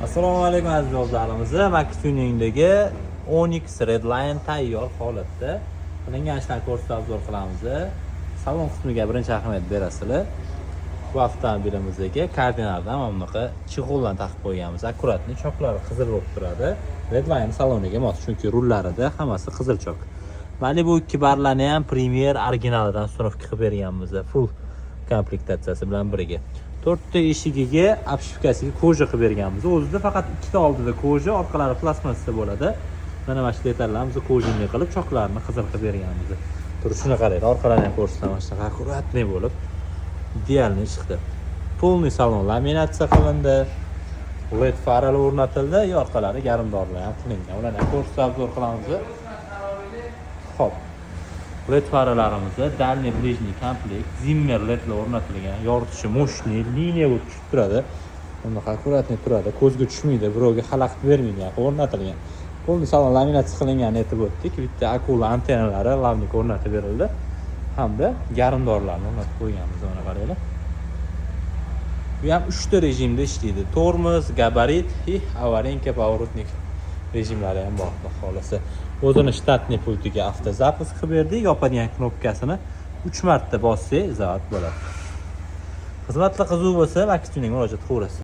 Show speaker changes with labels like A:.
A: Assalomu alaykum aziz do'stlarimiz. Max Tuningdagi Onyx Redline tayyor holatda qilingan ishlarni ko'rsatib qilamiz. Salon qismiga birinchi ahamiyat berasizlar. Bu avtomobilimizdagi kardinaldan mamnuqa chig'ollarni taqib qo'yganmiz. Akkuratni choklari qizil bo'lib turadi. Redline saloniga mos, chunki rullarida hammasi qizil chok. Malibu 2 barlarni ham Premier originalidan sunovka qilib berganmiz. Full komplektatsiyasi bilan birga. 4 ta eshigiga obshivkasiga koja qilib berganmiz. O'zida faqat 2 ta oldida koja, orqalari plastmassa bo'ladi. Mana mana shu detallarimizni kojinli qilib, choklarni qizil qilib berganmiz. Turishini qaraydi. Orqalarini ham ko'rsataman, shunaqa akkuratli bo'lib. Idealni chiqdi. Полный salon laminatsiya qilindi. LED faralar o'rnatildi, yorqalari garmdorlar ham qilingan. Ularni ham ko'rsatib qilamiz. Xo'p. LED faralarimizda дальний ближний komplekt, zimmer ledlar o'rnatilgan, yoritishi mo'shli, liniya bo'lib tushib turadi. Bunday akkuratni turadi, ko'zga tushmaydi, birovga xalaqit bermaydi, o'rnatilgan. Полный salon laminatsiya qilinganini aytib o'tdik. Bitta akula antennalari lavnik o'rnatib berildi. Hamda garmdorlarni o'rnatib qo'yganmiz, mana qaranglar. Bu ham 3 ta rejimda ishlaydi. Tormoz, gabarit, avarinka, поворотник rejimlari ham bor, xohlasa. O'zini shtatniy pultiga avtozapis qilib berdik. Yopadigan knopkasini 3 marta bossangiz zavat bo'ladi. Xizmatlar qiziq bo'lsa, Max Tuning murojaat qilaverasiz.